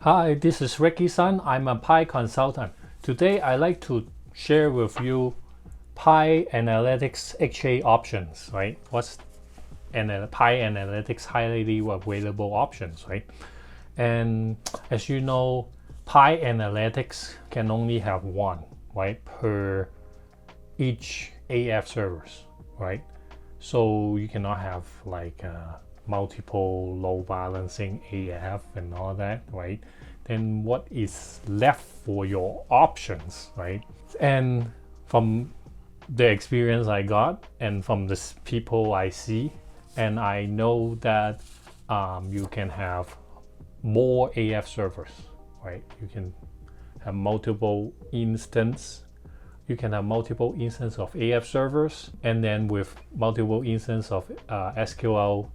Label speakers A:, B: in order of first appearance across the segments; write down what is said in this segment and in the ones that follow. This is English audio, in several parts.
A: Hi, this is Ricky Sun. I'm a Pi consultant. Today I'd like to share with you Pi Analytics HA options, right? What's Pi Analytics highly available options, right? And as you know, Pi Analytics can only have one, right, per each AF servers, right? So you cannot have like multiple load balancing AF and all that, right? Then what is left for your options, right? And from the experience I got and from the people I see, and I know that you can have more AF servers, right? You can have multiple instances of AF servers, and then with multiple instances of SQL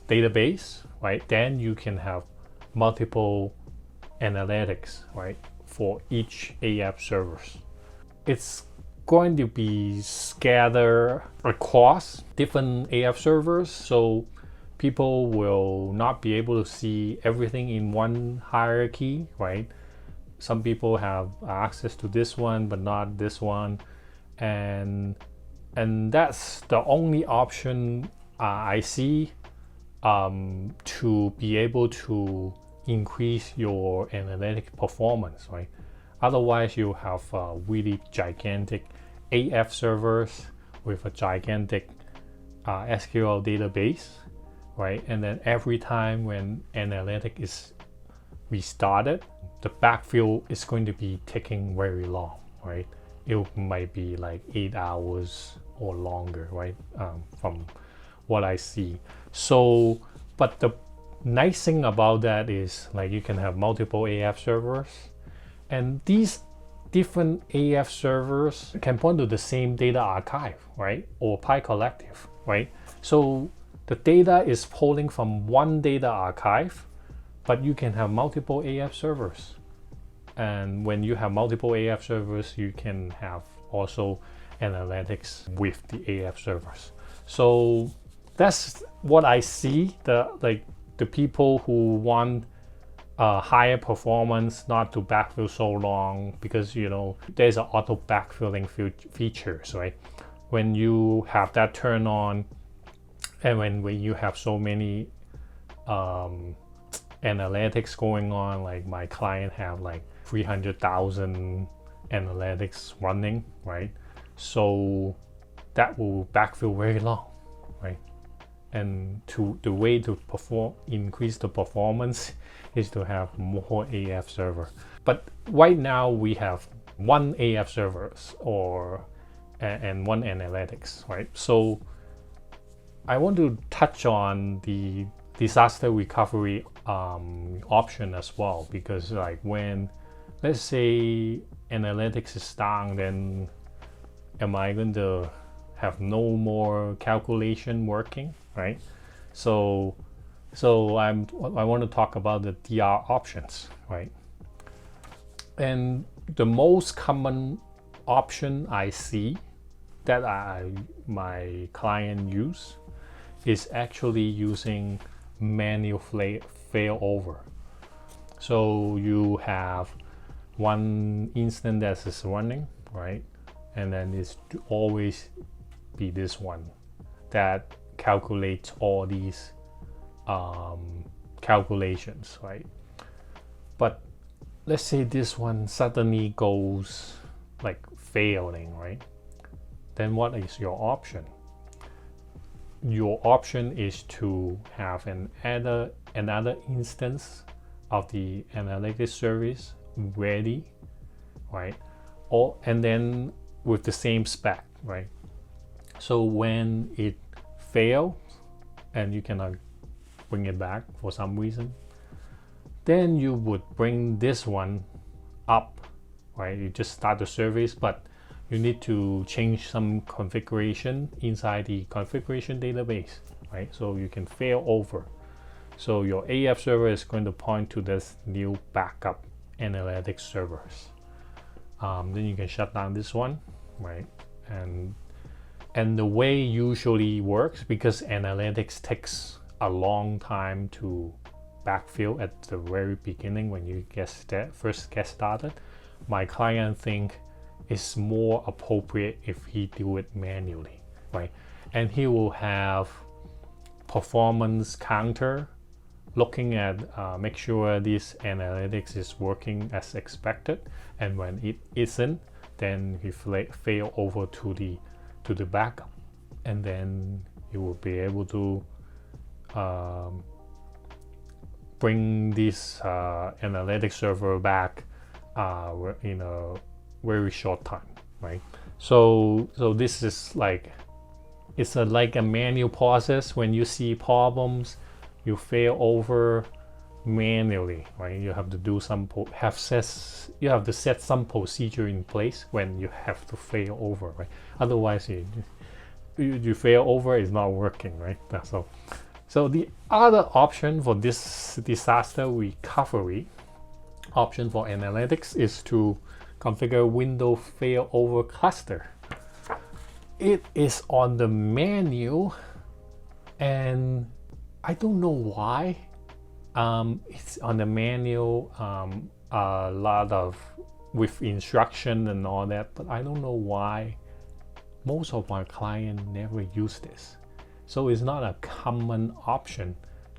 A: database, right? Then you can have multiple analytics, right, for each AF servers. It's going to be scattered across different AF servers, so people will not be able to see everything in one hierarchy, right? Some people have access to this one but not this one, and that's the only option I see to be able to increase your analytic performance, right? Otherwise, you have really gigantic AF servers with a gigantic SQL database, right? And then every time when analytic is restarted, the backfill is going to be taking very long, right? It might be like 8 hours or longer, right? From what I see. So, but the nice thing about that is like you can have multiple AF servers, and these different AF servers can point to the same data archive, right? Or Pi Collective, right? So the data is pulling from one data archive, but you can have multiple AF servers. And when you have multiple AF servers, you can have also analytics with the AF servers. So that's what I see. The people who want higher performance, not to backfill so long, because there's an auto backfilling features, right? When you have that turn on, and when you have so many analytics going on, like my client have like 300,000 analytics running, right? So that will backfill very long, right? And the way to increase the performance is to have more AF server. But right now we have one AF servers and one analytics, right? So I want to touch on the disaster recovery option as well, because like when, let's say, analytics is down, then am I going to have no more calculation working, right? So I want to talk about the DR options, right? And the most common option I see that my client use is actually using manual failover. So you have one instance that is running, right? And then it's to always be this one that calculates all these calculations, right? But let's say this one suddenly goes like failing, right? Then what is your option? Your option is to have another instance of the analytics service ready, right? And then with the same spec, right? So when it fails and you cannot bring it back for some reason, then you would bring this one up, right? You just start the service, but you need to change some configuration inside the configuration database, right? So you can fail over. So your AF server is going to point to this new backup analytics servers. Then you can shut down this one, right? And the way usually works, because analytics takes a long time to backfill at the very beginning when you first get started, my client think it's more appropriate if he do it manually, right? And he will have performance counter looking at make sure this analytics is working as expected, and when it isn't, then he fail over to the backup, and then you will be able to bring this analytics server back in a very short time, right? So this is like, it's like a manual process. When you see problems, you fail over manually, right? You have to do some you have to set some procedure in place when you have to fail over, right? Otherwise you fail over, is not working, right? So the other option for this disaster recovery option for analytics is to configure Windows failover cluster. It is on the menu, and I don't know why. It's on the menu, a lot of with instruction and all that, but I don't know why most of my clients never use this. So it's not a common option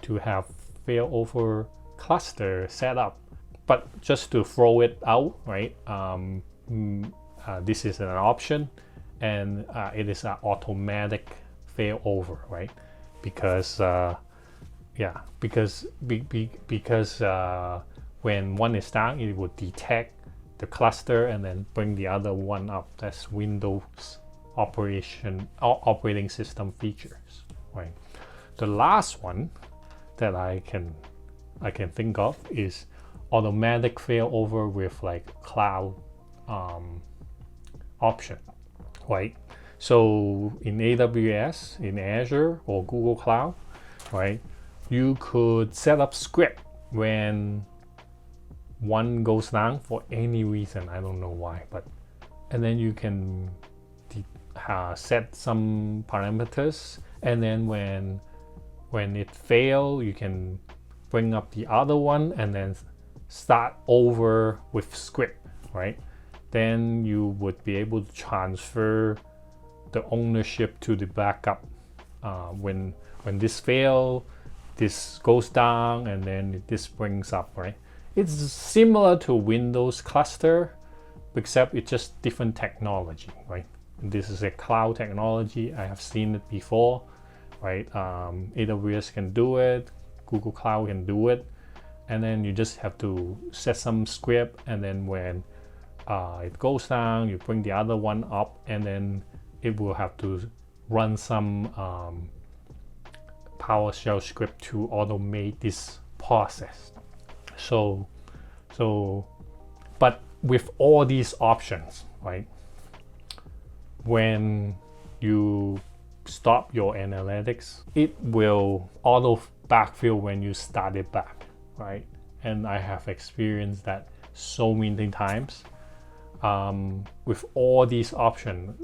A: to have failover cluster set up. But just to throw it out, right? This is an option, and it is an automatic failover, right? Because when one is down, it will detect the cluster and then bring the other one up. That's Windows operating system features, right? The last one that I can think of is automatic failover with like cloud option, right? So in AWS, in Azure or Google Cloud, right, you could set up script when one goes down for any reason. I don't know why, and then you can set some parameters, and then when it fails, you can bring up the other one and then start over with script, right? Then you would be able to transfer the ownership to the backup. When this fails, this goes down, and then this brings up, right? It's similar to Windows cluster, except it's just different technology, right? This is a cloud technology. I have seen it before, right? AWS can do it, Google Cloud can do it, and then you just have to set some script, and then when it goes down, you bring the other one up, and then it will have to run some PowerShell script to automate this process. But with all these options, right, when you stop your analytics, it will auto backfill when you start it back, right? And I have experienced that so many times. With all these options,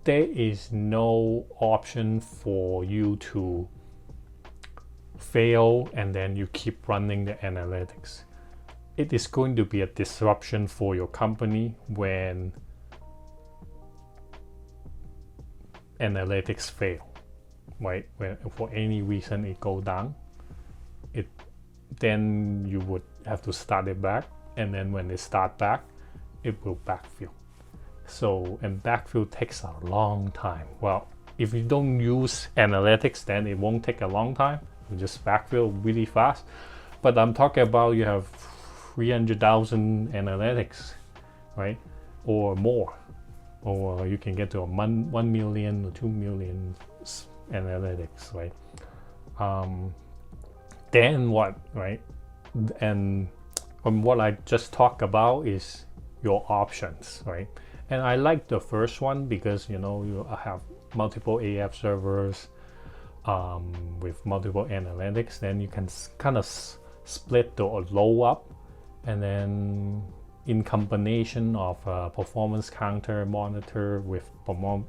A: there is no option for you to fail and then you keep running the analytics. It is going to be a disruption for your company when analytics fail, right? When for any reason it go down, then you would have to start it back, and then when it start back, it will backfill. And backfill takes a long time. Well, if you don't use analytics, then it won't take a long time. You just backfill really fast. But I'm talking about you have 300,000 analytics, right? Or more. Or you can get to 1 million or 2 million analytics, right? Then what, right? And what I just talked about is your options, right? And I like the first one because you have multiple AF servers with multiple analytics. Then you can kind of split the load up, and then in combination of performance counter monitor with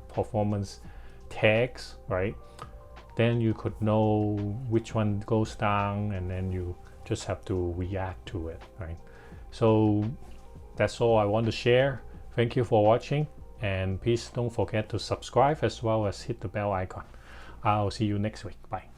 A: performance tags, right? then you could know which one goes down, and then you just have to react to it, right? So that's all I want to share. Thank you for watching, and please don't forget to subscribe as well as hit the bell icon. I'll see you next week. Bye.